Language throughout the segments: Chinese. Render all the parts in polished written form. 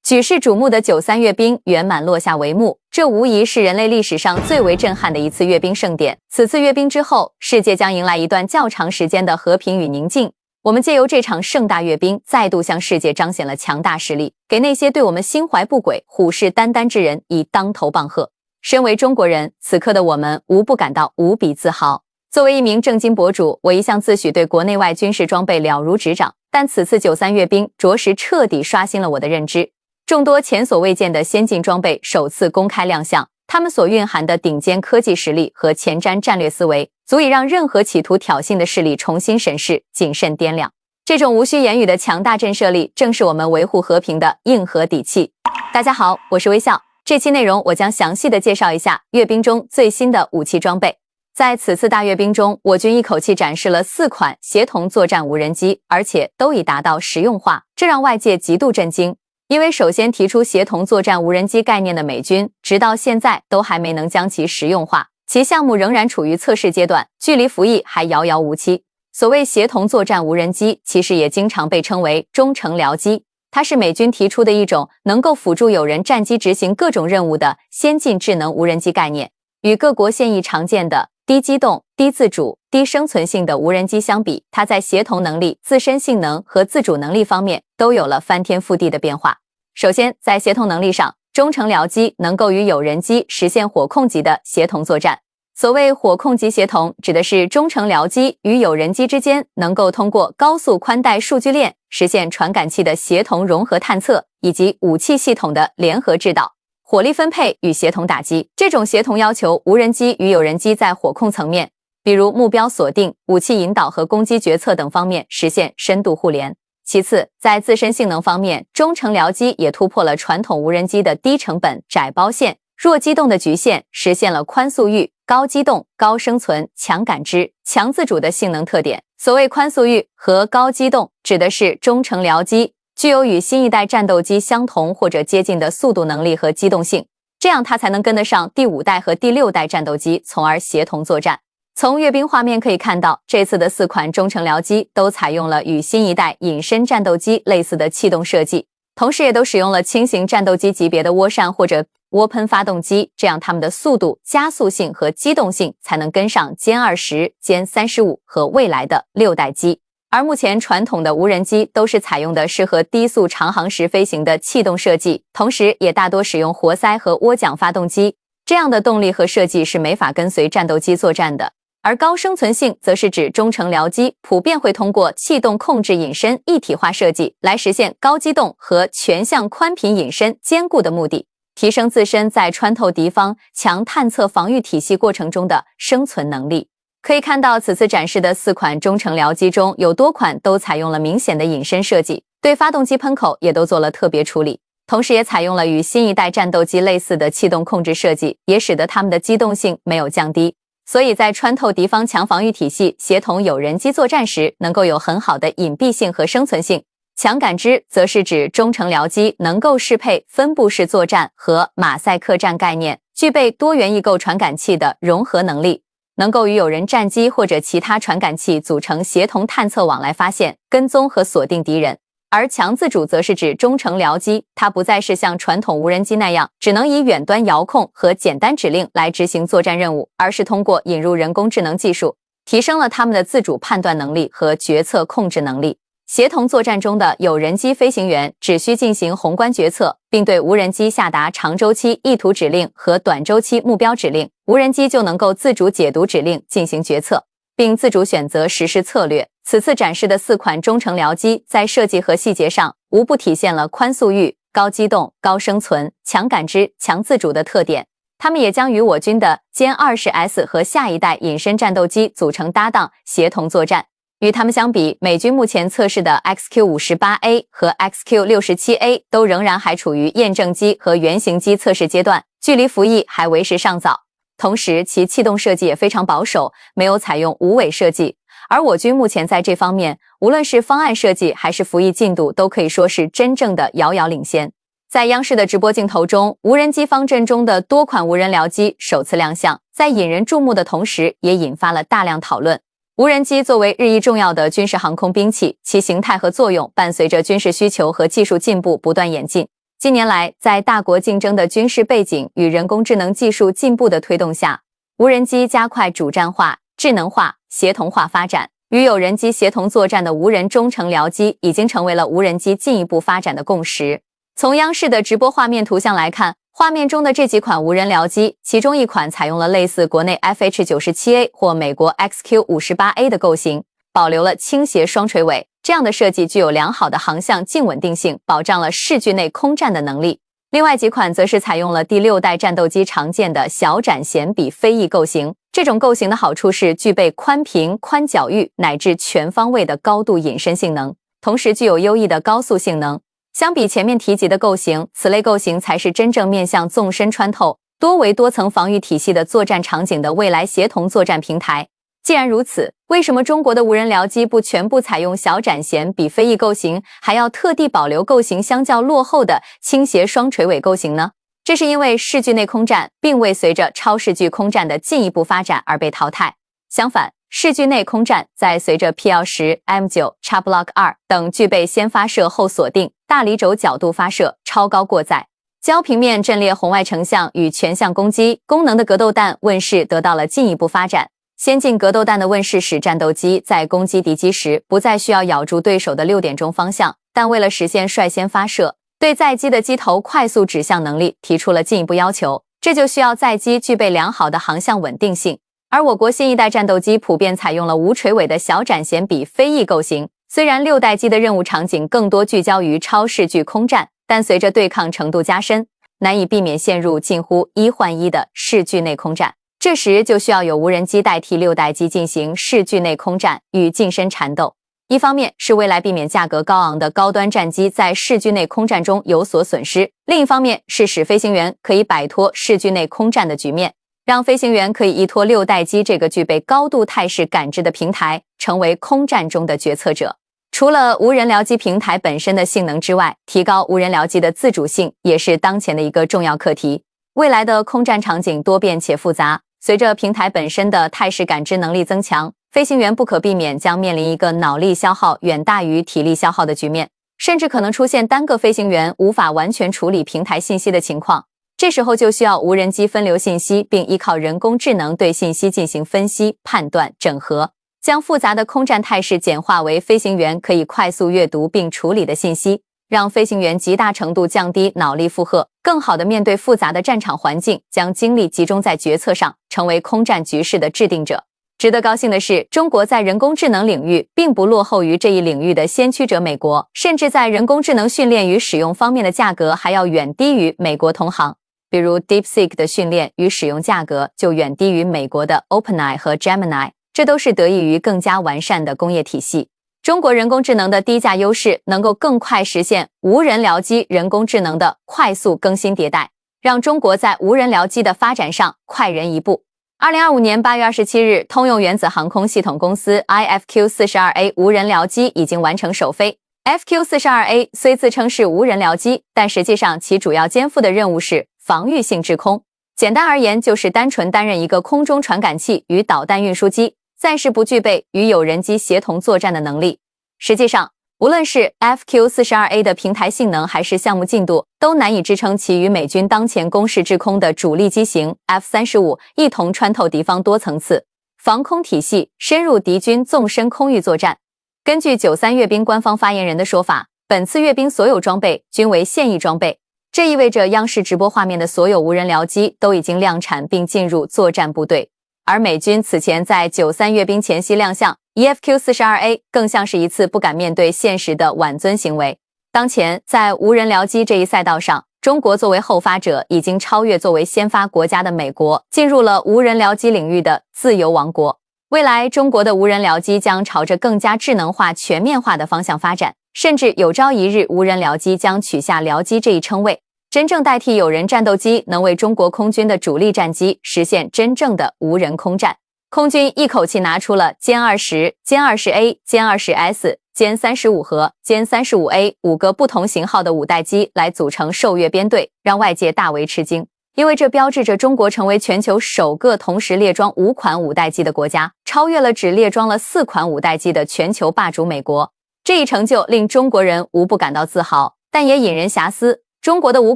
举世瞩目的93阅兵圆满落下帷幕，这无疑是人类历史上最为震撼的一次阅兵盛典。此次阅兵之后，世界将迎来一段较长时间的和平与宁静。我们借由这场盛大阅兵，再度向世界彰显了强大实力，给那些对我们心怀不轨、虎视眈眈之人以当头棒喝。身为中国人，此刻的我们无不感到无比自豪。作为一名正经博主，我一向自诩对国内外军事装备了如指掌，但此次93阅兵着实彻底刷新了我的认知。众多前所未见的先进装备首次公开亮相，它们所蕴含的顶尖科技实力和前瞻战略思维，足以让任何企图挑衅的势力重新审视、谨慎掂量。这种无需言语的强大震慑力，正是我们维护和平的硬核底气。大家好，我是微笑。这期内容我将详细的介绍一下阅兵中最新的武器装备。在此次大阅兵中，我军一口气展示了4款协同作战无人机，而且都已达到实用化，这让外界极度震惊。因为首先提出协同作战无人机概念的美军，直到现在都还没能将其实用化，其项目仍然处于测试阶段，距离服役还遥遥无期。所谓协同作战无人机，其实也经常被称为中程僚机，它是美军提出的一种能够辅助友人战机执行各种任务的先进智能无人机概念。与各国现役常见的低机动、低自主、低生存性的无人机相比，它在协同能力、自身性能和自主能力方面都有了翻天覆地的变化。首先，在协同能力上，中程僚机能够与友人机实现火控级的协同作战。所谓火控级协同，指的是中程僚机与友人机之间能够通过高速宽带数据链实现传感器的协同融合探测，以及武器系统的联合制导、火力分配与协同打击。这种协同要求无人机与友人机在火控层面，比如目标锁定、武器引导和攻击决策等方面实现深度互联。其次，在自身性能方面，中程僚机也突破了传统无人机的低成本、窄包线、弱机动的局限，实现了宽速域、高机动、高生存、强感知、强自主的性能特点。所谓宽速域和高机动，指的是中程僚机具有与新一代战斗机相同或者接近的速度能力和机动性，这样它才能跟得上第5代和第6代战斗机，从而协同作战。从阅兵画面可以看到，这次的4款中程僚机都采用了与新一代隐身战斗机类似的气动设计，同时也都使用了轻型战斗机级别的涡扇或者涡喷发动机，这样它们的速度、加速性和机动性才能跟上歼20、歼35和未来的6代机。而目前传统的无人机都是采用的适合低速长航时飞行的气动设计，同时也大多使用活塞和涡桨发动机，这样的动力和设计是没法跟随战斗机作战的。而高生存性则是指中程僚机普遍会通过气动控制隐身一体化设计来实现高机动和全向宽频隐身兼顾的目的，提升自身在穿透敌方强探测防御体系过程中的生存能力。可以看到，此次展示的4款中程僚机中有多款都采用了明显的隐身设计，对发动机喷口也都做了特别处理，同时也采用了与新一代战斗机类似的气动控制设计，也使得它们的机动性没有降低。所以在穿透敌方强防御体系、协同友人机作战时，能够有很好的隐蔽性和生存性。强感知则是指中程僚机能够适配分布式作战和马赛克战概念，具备多元异构传感器的融合能力，能够与友人战机或者其他传感器组成协同探测网来发现、跟踪和锁定敌人。而强自主则是指中程僚机，它不再是像传统无人机那样只能以远端遥控和简单指令来执行作战任务，而是通过引入人工智能技术，提升了它们的自主判断能力和决策控制能力。协同作战中的友人机飞行员只需进行宏观决策，并对无人机下达长周期意图指令和短周期目标指令，无人机就能够自主解读指令进行决策，并自主选择实施策略。此次展示的4款中程僚机在设计和细节上无不体现了宽速域、高机动、高生存、强感知、强自主的特点。它们也将与我军的歼20S 和下一代隐身战斗机组成搭档，协同作战。与它们相比，美军目前测试的 XQ58A 和 XQ67A 都仍然还处于验证机和原型机测试阶段，距离服役还为时尚早。同时，其气动设计也非常保守，没有采用无尾设计。而我军目前在这方面，无论是方案设计还是服役进度，都可以说是真正的遥遥领先。在央视的直播镜头中，无人机方阵中的多款无人僚机首次亮相，在引人注目的同时，也引发了大量讨论。无人机作为日益重要的军事航空兵器，其形态和作用伴随着军事需求和技术进步不断演进。近年来，在大国竞争的军事背景与人工智能技术进步的推动下，无人机加快主战化、智能化、协同化发展。与有人机协同作战的无人中程僚机已经成为了无人机进一步发展的共识。从央视的直播画面图像来看，画面中的这几款无人僚机，其中一款采用了类似国内 FH-97A 或美国 XQ-58A 的构型，保留了倾斜双垂尾，这样的设计具有良好的航向静稳定性，保障了视距内空战的能力。另外几款则是采用了第6代战斗机常见的小展弦比飞翼构型，这种构型的好处是具备宽屏、宽角域乃至全方位的高度隐身性能，同时具有优异的高速性能。相比前面提及的构型，此类构型才是真正面向纵深穿透、多维多层防御体系的作战场景的未来协同作战平台。既然如此，为什么中国的无人僚机不全部采用小展弦比飞翼构型，还要特地保留构型相较落后的倾斜双垂尾构型呢？这是因为视距内空战并未随着超视距空战的进一步发展而被淘汰，相反，视距内空战在随着 PL10、M9、X Block 2等具备先发射后锁定、大离轴角度发射、超高过载、焦平面阵列红外成像与全向攻击功能的格斗弹问世得到了进一步发展。先进格斗弹的问世使战斗机在攻击敌机时不再需要咬住对手的6点钟方向，但为了实现率先发射，对载机的机头快速指向能力提出了进一步要求，这就需要载机具备良好的航向稳定性。而我国新一代战斗机普遍采用了无垂尾的小展弦比飞翼构型，虽然6代机的任务场景更多聚焦于超视距空战，但随着对抗程度加深，难以避免陷入近乎1换1的视距内空战。这时就需要有无人机代替6代机进行视距内空战与近身缠斗。一方面是未来避免价格高昂的高端战机在视距内空战中有所损失，另一方面是使飞行员可以摆脱视距内空战的局面，让飞行员可以依托6代机这个具备高度态势感知的平台，成为空战中的决策者。除了无人僚机平台本身的性能之外，提高无人僚机的自主性也是当前的一个重要课题。未来的空战场景多变且复杂，随着平台本身的态势感知能力增强，飞行员不可避免将面临一个脑力消耗远大于体力消耗的局面，甚至可能出现单个飞行员无法完全处理平台信息的情况。这时候就需要无人机分流信息，并依靠人工智能对信息进行分析、判断、整合，将复杂的空战态势简化为飞行员可以快速阅读并处理的信息，让飞行员极大程度降低脑力负荷，更好地面对复杂的战场环境，将精力集中在决策上，成为空战局势的制定者。值得高兴的是，中国在人工智能领域并不落后于这一领域的先驱者美国，甚至在人工智能训练与使用方面的价格还要远低于美国同行。比如 DeepSeek 的训练与使用价格就远低于美国的 OpenAI 和 Gemini， 这都是得益于更加完善的工业体系。中国人工智能的低价优势能够更快实现无人僚机人工智能的快速更新迭代，让中国在无人僚机的发展上快人一步。2025年8月27日，通用原子航空系统公司 IFQ-42A 无人僚机已经完成首飞。FQ-42A 虽自称是无人僚机，但实际上其主要肩负的任务是防御性制空。简单而言，就是单纯担任一个空中传感器与导弹运输机，暂时不具备与有人机协同作战的能力。实际上，无论是 FQ-42A 的平台性能还是项目进度，都难以支撑其与美军当前攻势制空的主力机型 F-35一同穿透敌方多层次防空体系，深入敌军纵深空域作战。根据93阅兵官方发言人的说法，本次阅兵所有装备均为现役装备，这意味着央视直播画面的所有无人僚机都已经量产并进入作战部队。而美军此前在93阅兵前夕亮相，FQ-42A 更像是一次不敢面对现实的挽尊行为。当前在无人僚机这一赛道上，中国作为后发者已经超越作为先发国家的美国，进入了无人僚机领域的自由王国。未来中国的无人僚机将朝着更加智能化、全面化的方向发展，甚至有朝一日无人僚机将取下僚机这一称谓，真正代替有人战斗机，能为中国空军的主力战机实现真正的无人空战。空军一口气拿出了歼20、歼20A、歼20S、歼35和歼35A 5个不同型号的5代机来组成受阅编队，让外界大为吃惊。因为这标志着中国成为全球首个同时列装5款5代机的国家，超越了只列装了4款5代机的全球霸主美国。这一成就令中国人无不感到自豪，但也引人遐思。中国的5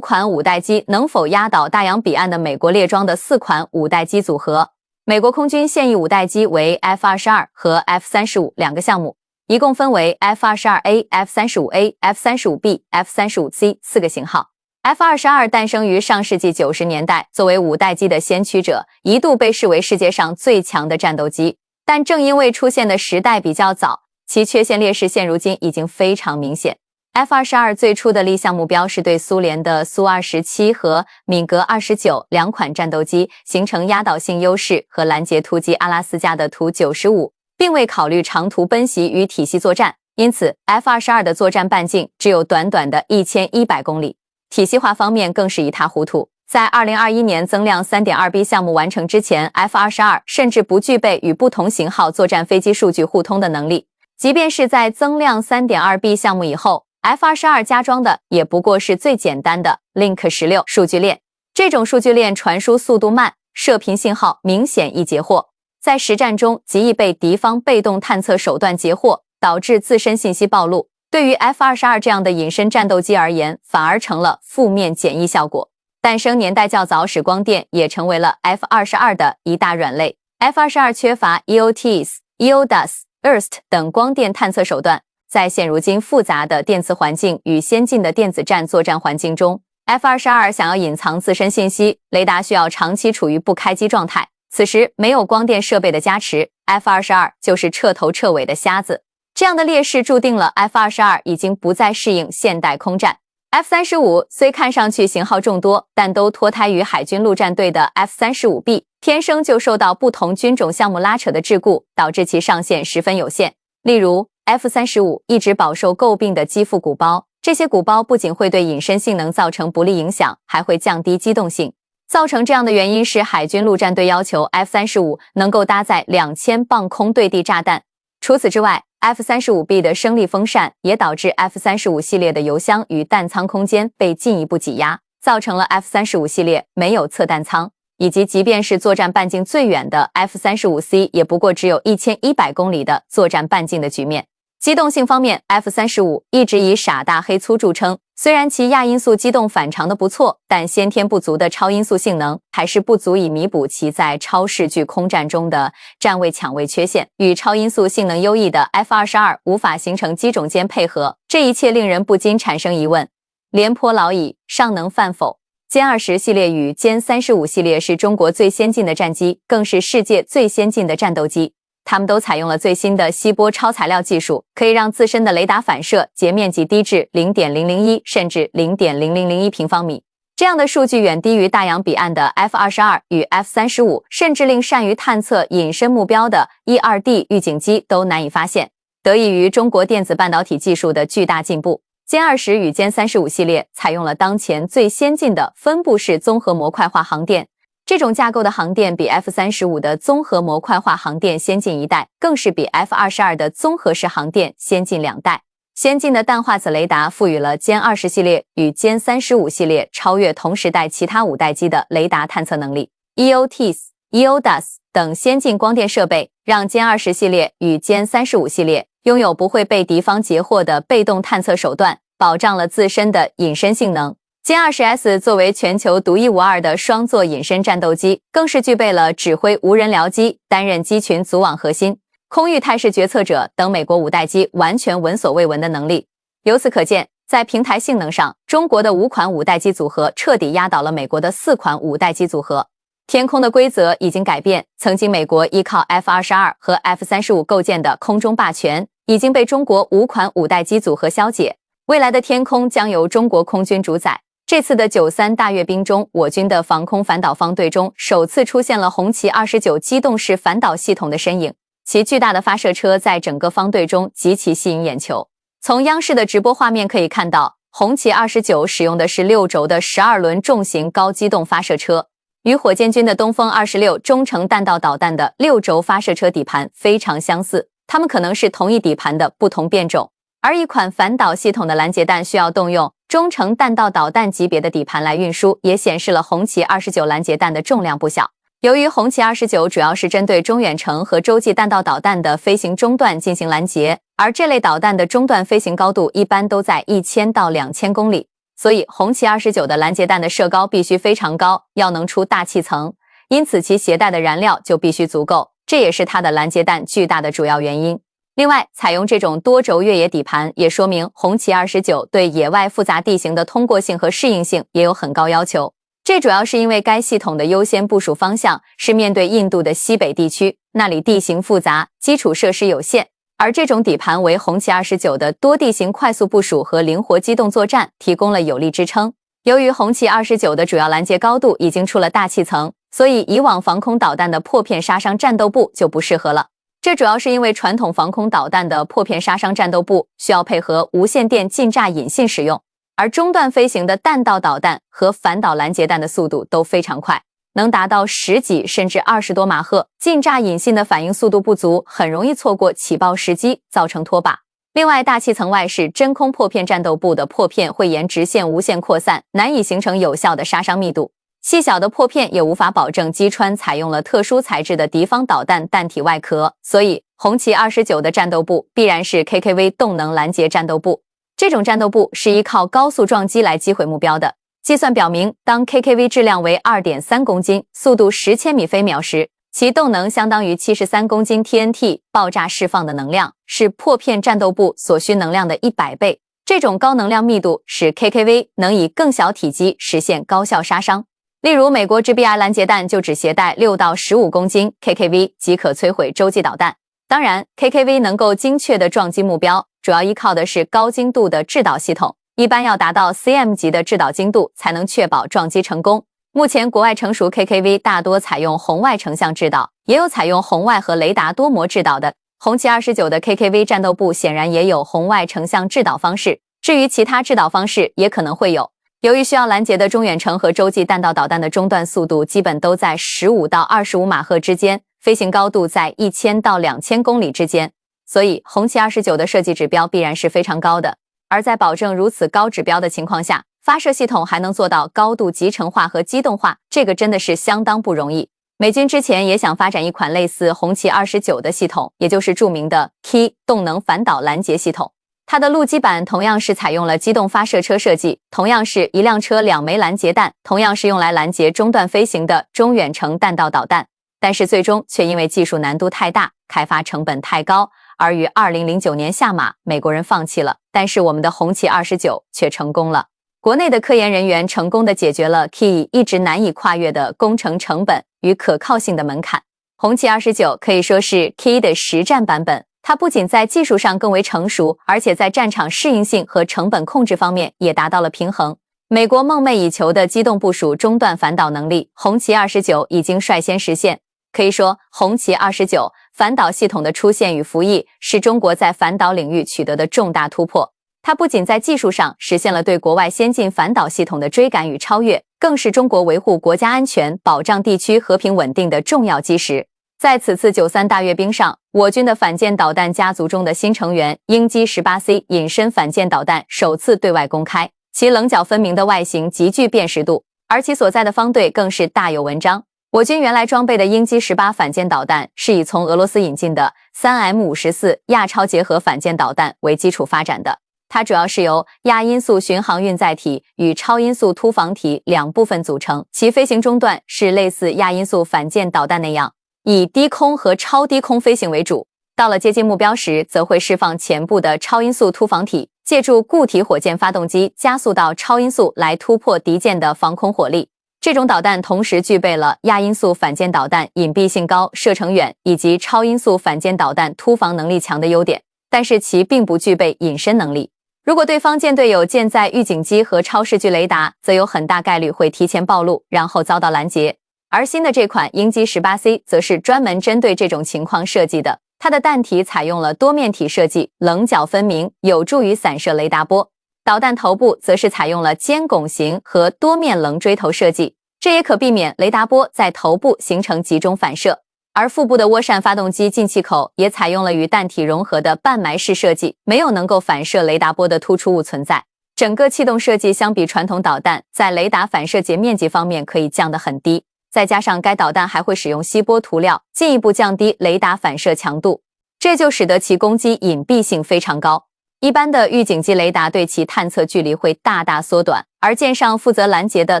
款五代机能否压倒大洋彼岸的美国列装的4款五代机组合？美国空军现役五代机为 F-22 和 F-35两个项目，一共分为 F-22A、F-35A、F-35B、F-35C 4个型号。F-22 诞生于上世纪90年代，作为五代机的先驱者，一度被视为世界上最强的战斗机。但正因为出现的时代比较早，其缺陷劣势现如今已经非常明显。F-22 最初的立项目标是对苏联的苏27和米格29两款战斗机形成压倒性优势和拦截突击阿拉斯加的图95，并未考虑长途奔袭与体系作战，因此 F-22 的作战半径只有短短的1100公里。体系化方面更是一塌糊涂。在2021年增量 3.2B 项目完成之前， F-22 甚至不具备与不同型号作战飞机数据互通的能力。即便是在增量 3.2B 项目以后， F-22 加装的也不过是最简单的 Link 16数据链。这种数据链传输速度慢，射频信号明显易截获，在实战中极易被敌方被动探测手段截获，导致自身信息暴露。对于 F-22 这样的隐身战斗机而言，反而成了负面减益效果。诞生年代较早时，光电也成为了 F-22 的一大软肋。F-22 缺乏 EOTs、EODAS、IRST 等光电探测手段，在现如今复杂的电磁环境与先进的电子战作战环境中， F-22 想要隐藏自身信息，雷达需要长期处于不开机状态。此时没有光电设备的加持， F-22 就是彻头彻尾的瞎子。这样的劣势注定了 F-22 已经不再适应现代空战。F-35 虽看上去型号众多，但都脱胎于海军陆战队的 F-35B， 天生就受到不同军种项目拉扯的桎梏，导致其上限十分有限。例如 F-35 一直饱受诟病的机腹鼓包，这些鼓包不仅会对隐身性能造成不利影响，还会降低机动性。造成这样的原因是海军陆战队要求 F-35 能够搭载2000磅空对地炸弹。除此之外， F-35B 的升力风扇也导致 F-35系列的油箱与弹仓空间被进一步挤压，造成了 F-35系列没有侧弹仓，以及即便是作战半径最远的 F-35C 也不过只有1100公里的作战半径的局面。机动性方面， F-35 一直以傻大黑粗著称，虽然其亚音速机动反常的不错，但先天不足的超音速性能还是不足以弥补其在超视距空战中的站位抢位缺陷。与超音速性能优异的 F-22 无法形成机种间配合，这一切令人不禁产生疑问：廉颇老矣，尚能犯否？歼20系列与歼35系列是中国最先进的战机，更是世界最先进的战斗机。它们都采用了最新的锡箔超材料技术，可以让自身的雷达反射截面积低至 0.001 甚至 0.0001 平方米。这样的数据远低于大洋彼岸的 F-22 与 F-35， 甚至令善于探测隐身目标的 E-2D 预警机都难以发现。得益于中国电子半导体技术的巨大进步，歼20与歼35系列采用了当前最先进的分布式综合模块化航电。这种架构的航电比 F-35 的综合模块化航电先进一代，更是比 F-22 的综合式航电先进2代。先进的氮化锑雷达赋予了歼20系列与歼35系列超越同时代其他5代机的雷达探测能力。EOTs、EODAS 等先进光电设备让歼20系列与歼35系列拥有不会被敌方截获的被动探测手段，保障了自身的隐身性能。歼20S 作为全球独一无二的双座隐身战斗机，更是具备了指挥无人僚机、担任机群组网核心、空域态势决策者等美国5代机完全闻所未闻的能力。由此可见，在平台性能上，中国的5款5代机组合彻底压倒了美国的4款5代机组合。天空的规则已经改变，曾经美国依靠 F-22 和 F-35构建的空中霸权，已经被中国5款5代机组合消解。未来的天空将由中国空军主宰。这次的93大阅兵中，我军的防空反导方队中首次出现了红旗29机动式反导系统的身影，其巨大的发射车在整个方队中极其吸引眼球。从央视的直播画面可以看到，红旗29使用的是6轴的12轮重型高机动发射车，与火箭军的东风26中程弹道导弹的6轴发射车底盘非常相似，它们可能是同一底盘的不同变种。而一款反导系统的拦截弹需要动用中程弹道导弹级别的底盘来运输，也显示了红旗29拦截弹的重量不小。由于红旗29主要是针对中远程和洲际弹道导弹的飞行中段进行拦截，而这类导弹的中段飞行高度一般都在1000到2000公里，所以红旗29的拦截弹的射高必须非常高，要能出大气层，因此其携带的燃料就必须足够，这也是它的拦截弹巨大的主要原因。另外，采用这种多轴越野底盘，也说明红旗29对野外复杂地形的通过性和适应性也有很高要求。这主要是因为该系统的优先部署方向是面对印度的西北地区，那里地形复杂，基础设施有限，而这种底盘为红旗29的多地形快速部署和灵活机动作战提供了有力支撑。由于红旗29的主要拦截高度已经出了大气层，所以以往防空导弹的破片杀伤战斗部就不适合了。这主要是因为传统防空导弹的破片杀伤战斗部需要配合无线电近炸引信使用，而中段飞行的弹道导弹和反导拦截弹的速度都非常快，能达到10几甚至20多马赫，近炸引信的反应速度不足，很容易错过起爆时机，造成脱靶。另外，大气层外是真空破片战斗部的破片会沿直线无限扩散，难以形成有效的杀伤密度。细小的破片也无法保证击穿采用了特殊材质的敌方导弹弹体外壳，所以红旗29的战斗部必然是 KKV 动能拦截战斗部。这种战斗部是依靠高速撞击来击毁目标的。计算表明，当 KKV 质量为 2.3 公斤，速度10千米每秒时，其动能相当于73公斤 TNT 爆炸释放的能量，是破片战斗部所需能量的100倍。这种高能量密度使 KKV 能以更小体积实现高效杀伤。例如，美国 GBI 拦截弹就只携带6到15公斤 KKV 即可摧毁洲际导弹。当然 ，KKV 能够精确地撞击目标，主要依靠的是高精度的制导系统，一般要达到 CM 级的制导精度才能确保撞击成功。目前国外成熟 KKV 大多采用红外成像制导，也有采用红外和雷达多模制导的。红旗29的 KKV 战斗部显然也有红外成像制导方式，至于其他制导方式也可能会有。由于需要拦截的中远程和洲际弹道导弹的中段速度基本都在15到25马赫之间，飞行高度在1000到2000公里之间，所以红旗29的设计指标必然是非常高的。而在保证如此高指标的情况下，发射系统还能做到高度集成化和机动化，这个真的是相当不容易。美军之前也想发展一款类似红旗29的系统，也就是著名的 KEY 动能反导拦截系统。它的陆基版同样是采用了机动发射车设计，同样是一辆车2枚拦截弹，同样是用来拦截中段飞行的中远程弹道导弹，但是最终却因为技术难度太大，开发成本太高，而于2009年下马，美国人放弃了，但是我们的红旗29却成功了。国内的科研人员成功地解决了 KEY 一直难以跨越的工程成本与可靠性的门槛。红旗29可以说是 KEY 的实战版本，它不仅在技术上更为成熟，而且在战场适应性和成本控制方面也达到了平衡。美国梦寐以求的机动部署中段反导能力，红旗29已经率先实现。可以说，红旗29反导系统的出现与服役是中国在反导领域取得的重大突破。它不仅在技术上实现了对国外先进反导系统的追赶与超越，更是中国维护国家安全、保障地区和平稳定的重要基石。在此次93大阅兵上，我军的反舰导弹家族中的新成员鹰击 18C 隐身反舰导弹首次对外公开，其棱角分明的外形极具辨识度，而其所在的方队更是大有文章。我军原来装备的鹰击18反舰导弹是以从俄罗斯引进的 3M54 亚超结合反舰导弹为基础发展的，它主要是由亚音速巡航运载体与超音速突防体两部分组成，其飞行中段是类似亚音速反舰导弹那样，以低空和超低空飞行为主，到了接近目标时，则会释放前部的超音速突防体，借助固体火箭发动机加速到超音速来突破敌舰的防空火力。这种导弹同时具备了亚音速反舰导弹隐蔽性高、射程远以及超音速反舰导弹突防能力强的优点，但是其并不具备隐身能力。如果对方舰队有舰载预警机和超视距雷达，则有很大概率会提前暴露，然后遭到拦截。而新的这款鹰击 18C 则是专门针对这种情况设计的，它的弹体采用了多面体设计，棱角分明，有助于散射雷达波。导弹头部则是采用了尖拱形和多面棱锥头设计，这也可避免雷达波在头部形成集中反射。而腹部的涡扇发动机进气口也采用了与弹体融合的半埋式设计，没有能够反射雷达波的突出物存在。整个气动设计相比传统导弹，在雷达反射截面积方面可以降得很低，再加上该导弹还会使用锡箔涂料，进一步降低雷达反射强度，这就使得其攻击隐蔽性非常高。一般的预警机雷达对其探测距离会大大缩短，而舰上负责拦截的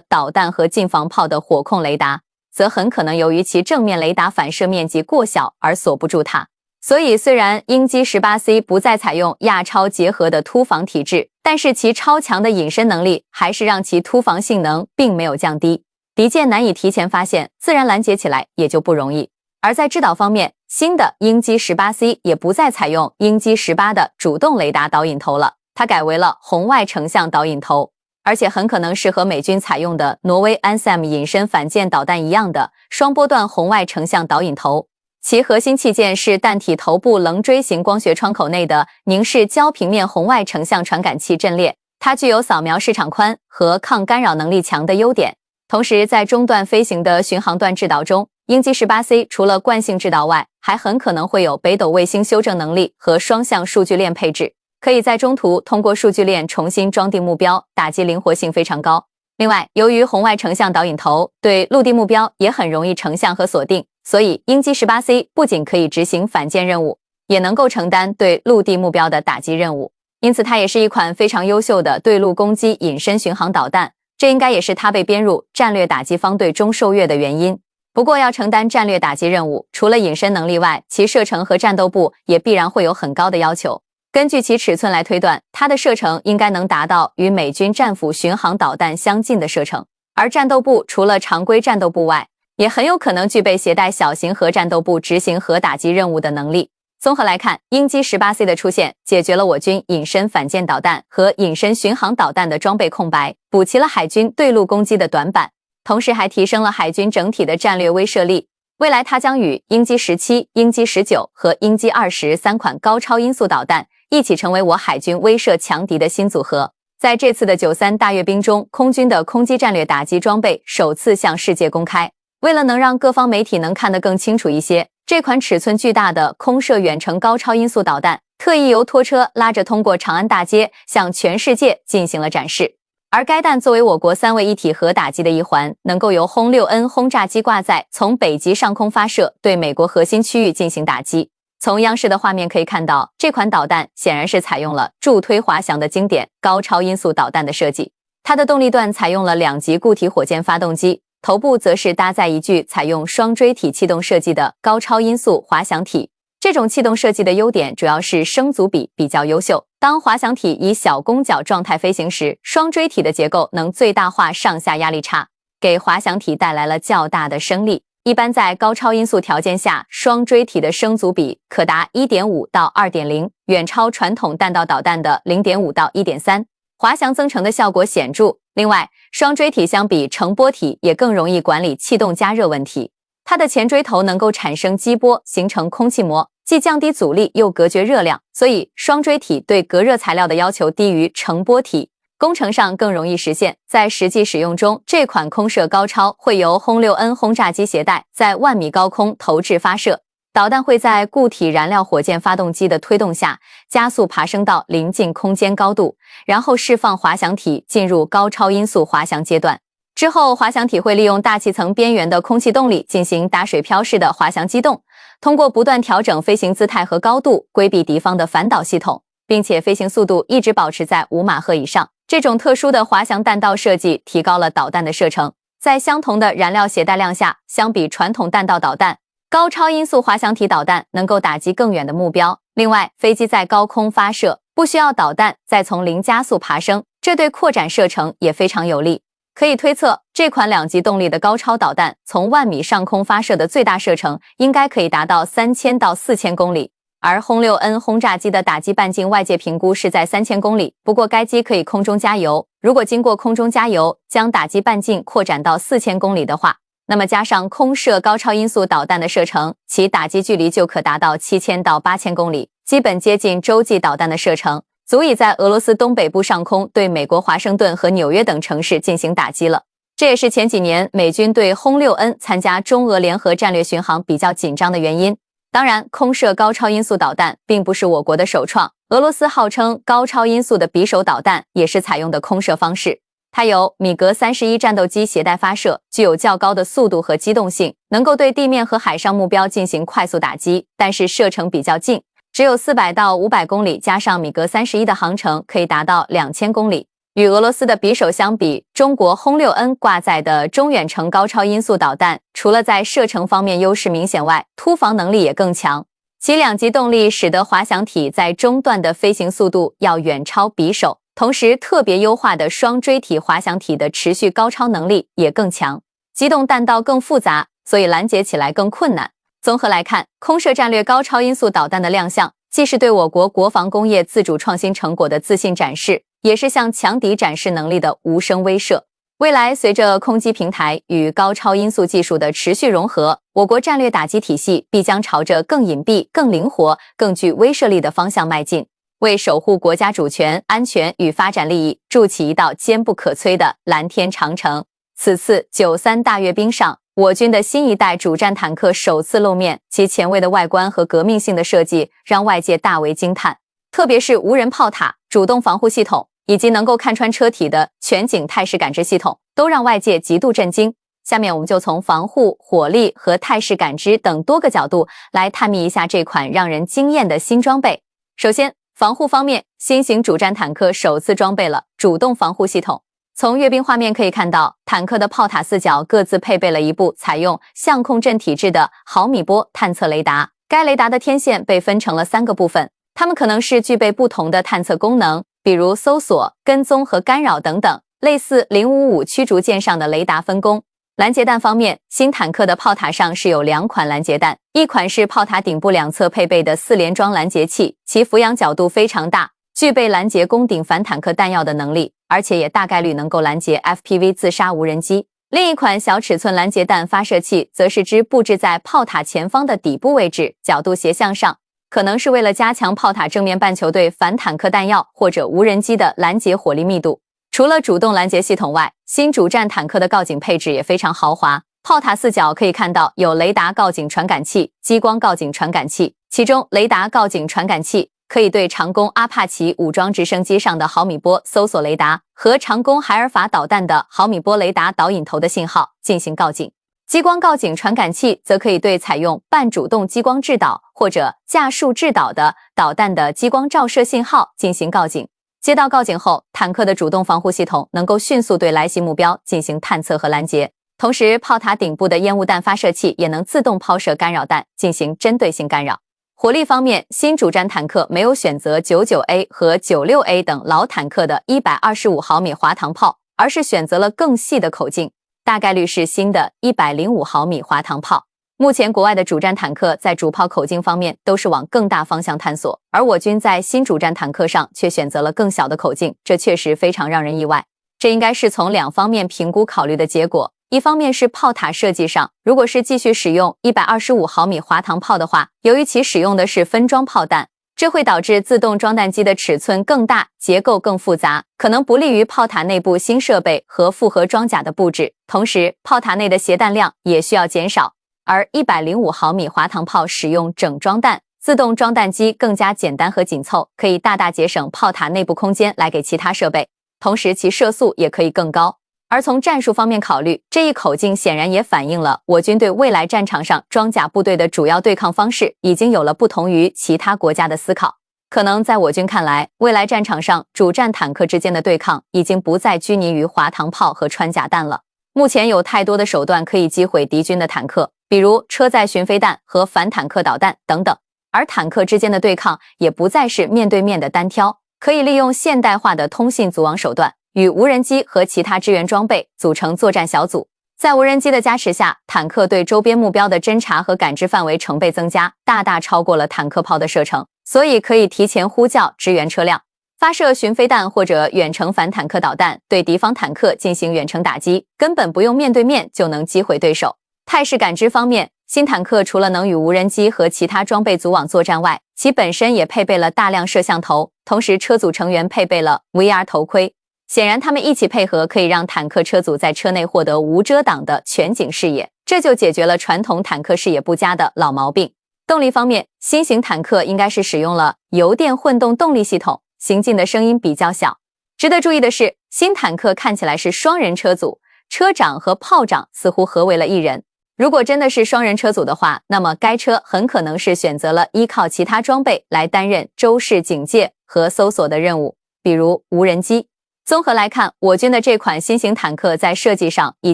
导弹和近防炮的火控雷达，则很可能由于其正面雷达反射面积过小而锁不住它。所以，虽然鹰击 18C 不再采用亚超结合的突防体制，但是其超强的隐身能力还是让其突防性能并没有降低，敌舰难以提前发现，自然拦截起来也就不容易。而在制导方面，新的鹰击 18C 也不再采用鹰击18的主动雷达导引头了，它改为了红外成像导引头，而且很可能是和美军采用的挪威 ANSAM 隐身反舰导弹一样的双波段红外成像导引头。其核心器件是弹体头部棱锥形光学窗口内的凝视焦平面红外成像传感器阵列，它具有扫描市场宽和抗干扰能力强的优点。同时，在中段飞行的巡航段制导中，鹰击 18C 除了惯性制导外，还很可能会有北斗卫星修正能力和双向数据链配置，可以在中途通过数据链重新装定目标，打击灵活性非常高。另外，由于红外成像导引头对陆地目标也很容易成像和锁定，所以鹰击 18C 不仅可以执行反舰任务，也能够承担对陆地目标的打击任务。因此，它也是一款非常优秀的对陆攻击隐身巡航导弹，这应该也是它被编入战略打击方队中受阅的原因。不过，要承担战略打击任务，除了隐身能力外，其射程和战斗部也必然会有很高的要求。根据其尺寸来推断，它的射程应该能达到与美军战斧巡航导弹相近的射程，而战斗部除了常规战斗部外，也很有可能具备携带小型核战斗部执行核打击任务的能力。综合来看，鹰击 18C 的出现解决了我军隐身反舰导弹和隐身巡航导弹的装备空白，补齐了海军对陆攻击的短板，同时还提升了海军整体的战略威慑力。未来它将与鹰击17、鹰击19和鹰击20三款高超音速导弹一起成为我海军威慑强敌的新组合。在这次的93大阅兵中，空军的空基战略打击装备首次向世界公开。为了能让各方媒体能看得更清楚一些，这款尺寸巨大的空射远程高超音速导弹特意由拖车拉着通过长安大街，向全世界进行了展示。而该弹作为我国3位一体核打击的一环，能够由轰 6N 轰炸机挂载，从北极上空发射，对美国核心区域进行打击。从央视的画面可以看到，这款导弹显然是采用了助推滑翔的经典高超音速导弹的设计。它的动力段采用了2级固体火箭发动机，头部则是搭载一具采用双锥体气动设计的高超音速滑翔体。这种气动设计的优点主要是升阻比比较优秀，当滑翔体以小弓角状态飞行时，双锥体的结构能最大化上下压力差，给滑翔体带来了较大的升力。一般在高超音速条件下，双锥体的升阻比可达 1.5 到 2.0， 远超传统弹道导弹的 0.5 到 1.3， 滑翔增程的效果显著。另外，双锥体相比成波体也更容易管理气动加热问题。它的前锥头能够产生激波，形成空气膜，既降低阻力又隔绝热量，所以双锥体对隔热材料的要求低于成波体，工程上更容易实现。在实际使用中，这款空射高超会由轰 6N 轰炸机携带，在10000米高空投掷发射，导弹会在固体燃料火箭发动机的推动下加速爬升到临近空间高度，然后释放滑翔体进入高超音速滑翔阶段。之后，滑翔体会利用大气层边缘的空气动力进行打水漂式的滑翔机动，通过不断调整飞行姿态和高度，规避敌方的反导系统，并且飞行速度一直保持在5马赫以上。这种特殊的滑翔弹道设计提高了导弹的射程。在相同的燃料携带量下，相比传统弹道导弹，高超音速滑翔体导弹能够打击更远的目标。另外，飞机在高空发射不需要导弹再从零加速爬升，这对扩展射程也非常有利。可以推测，这款2级动力的高超导弹从10000米上空发射的最大射程应该可以达到3000到4000公里，而轰 6N 轰炸机的打击半径外界评估是在3000公里，不过该机可以空中加油，如果经过空中加油将打击半径扩展到4000公里的话，那么加上空射高超音速导弹的射程，其打击距离就可达到7000到8000公里，基本接近洲际导弹的射程，足以在俄罗斯东北部上空对美国华盛顿和纽约等城市进行打击了。这也是前几年美军对轰 6N 参加中俄联合战略巡航比较紧张的原因。当然，空射高超音速导弹并不是我国的首创，俄罗斯号称高超音速的匕首导弹也是采用的空射方式。它由米格31战斗机携带发射，具有较高的速度和机动性，能够对地面和海上目标进行快速打击，但是射程比较近，只有400到500公里，加上米格31的航程，可以达到2000公里。与俄罗斯的匕首相比，中国轰6N 挂载的中远程高超音速导弹，除了在射程方面优势明显外，突防能力也更强。其2级动力使得滑翔体在中段的飞行速度要远超匕首，同时特别优化的双锥体滑翔体的持续高超能力也更强。机动弹道更复杂，所以拦截起来更困难。综合来看，空射战略高超音速导弹的亮相，既是对我国国防工业自主创新成果的自信展示，也是向强敌展示能力的无声威慑。未来随着空基平台与高超音速技术的持续融合，我国战略打击体系必将朝着更隐蔽、更灵活、更具威慑力的方向迈进，为守护国家主权、安全与发展利益筑起一道坚不可摧的蓝天长城。此次93大阅兵上，我军的新一代主战坦克首次露面，其前卫的外观和革命性的设计让外界大为惊叹，特别是无人炮塔、主动防护系统以及能够看穿车体的全景态势感知系统，都让外界极度震惊。下面我们就从防护、火力和态势感知等多个角度来探秘一下这款让人惊艳的新装备。首先，防护方面，新型主战坦克首次装备了主动防护系统。从阅兵画面可以看到，坦克的炮塔4角各自配备了一部采用相控阵体制的毫米波探测雷达。该雷达的天线被分成了3个部分，它们可能是具备不同的探测功能，比如搜索、跟踪和干扰等等，类似055驱逐舰上的雷达分工。拦截弹方面，新坦克的炮塔上是有2款拦截弹，一款是炮塔顶部两侧配备的4连装拦截器，其俯仰角度非常大，具备拦截攻顶反坦克弹药的能力，而且也大概率能够拦截 FPV 自杀无人机。另一款小尺寸拦截弹发射器则是只布置在炮塔前方的底部位置，角度斜向上，可能是为了加强炮塔正面半球对反坦克弹药或者无人机的拦截火力密度。除了主动拦截系统外，新主战坦克的告警配置也非常豪华。炮塔4角可以看到有雷达告警传感器、激光告警传感器，其中雷达告警传感器可以对长弓阿帕奇武装直升机上的毫米波搜索雷达和长弓海尔法导弹的毫米波雷达导引头的信号进行告警。激光告警传感器则可以对采用半主动激光制导或者架束制导的导弹的激光照射信号进行告警。接到告警后，坦克的主动防护系统能够迅速对来袭目标进行探测和拦截，同时炮塔顶部的烟雾弹发射器也能自动抛射干扰弹进行针对性干扰。火力方面，新主战坦克没有选择 99A 和 96A 等老坦克的125毫米滑膛炮，而是选择了更细的口径，大概率是新的105毫米滑膛炮。目前国外的主战坦克在主炮口径方面都是往更大方向探索，而我军在新主战坦克上却选择了更小的口径，这确实非常让人意外。这应该是从2方面评估考虑的结果。一方面是炮塔设计上，如果是继续使用125毫米滑膛炮的话，由于其使用的是分装炮弹，这会导致自动装弹机的尺寸更大，结构更复杂，可能不利于炮塔内部新设备和复合装甲的布置。同时，炮塔内的携弹量也需要减少。而105毫米滑膛炮使用整装弹，自动装弹机更加简单和紧凑，可以大大节省炮塔内部空间来给其他设备，同时其射速也可以更高。而从战术方面考虑，这一口径显然也反映了我军对未来战场上装甲部队的主要对抗方式已经有了不同于其他国家的思考。可能在我军看来，未来战场上主战坦克之间的对抗已经不再拘泥于滑膛炮和穿甲弹了。目前有太多的手段可以击毁敌军的坦克，比如车载巡飞弹和反坦克导弹等等。而坦克之间的对抗也不再是面对面的单挑，可以利用现代化的通信组网手段，与无人机和其他支援装备组成作战小组。在无人机的加持下，坦克对周边目标的侦察和感知范围成倍增加，大大超过了坦克炮的射程，所以可以提前呼叫支援车辆。发射巡飞弹或者远程反坦克导弹，对敌方坦克进行远程打击，根本不用面对面就能击毁对手。态势感知方面，新坦克除了能与无人机和其他装备组网作战外，其本身也配备了大量摄像头，同时车组成员配备了 VR 头盔。显然他们一起配合，可以让坦克车组在车内获得无遮挡的全景视野，这就解决了传统坦克视野不佳的老毛病。动力方面，新型坦克应该是使用了油电混动动力系统，行进的声音比较小。值得注意的是，新坦克看起来是双人车组，车长和炮长似乎合为了一人。如果真的是双人车组的话，那么该车很可能是选择了依靠其他装备来担任周视警戒和搜索的任务，比如无人机。综合来看，我军的这款新型坦克在设计上已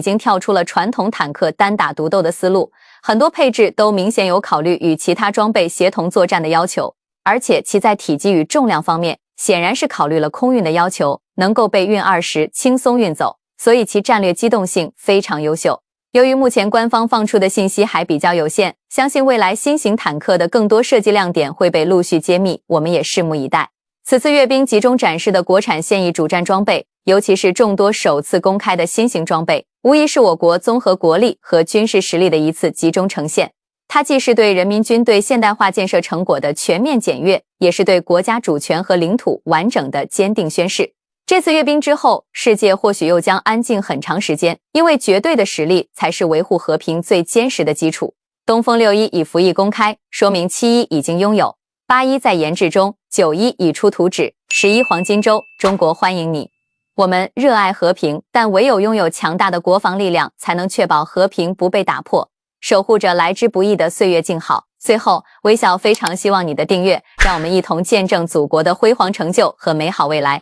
经跳出了传统坦克单打独斗的思路，很多配置都明显有考虑与其他装备协同作战的要求，而且其在体积与重量方面显然是考虑了空运的要求，能够被运2时轻松运走，所以其战略机动性非常优秀。由于目前官方放出的信息还比较有限，相信未来新型坦克的更多设计亮点会被陆续揭秘，我们也拭目以待。此次阅兵集中展示的国产现役主战装备，尤其是众多首次公开的新型装备，无疑是我国综合国力和军事实力的一次集中呈现。它既是对人民军队现代化建设成果的全面检阅，也是对国家主权和领土完整的坚定宣示。这次阅兵之后，世界或许又将安静很长时间，因为绝对的实力才是维护和平最坚实的基础。东风6·1已服役公开，说明7·1已经拥有，8·1在研制中，9·1已出图纸，11黄金周，中国欢迎你。我们热爱和平，但唯有拥有强大的国防力量，才能确保和平不被打破，守护着来之不易的岁月静好。最后，微笑非常希望你的订阅，让我们一同见证祖国的辉煌成就和美好未来。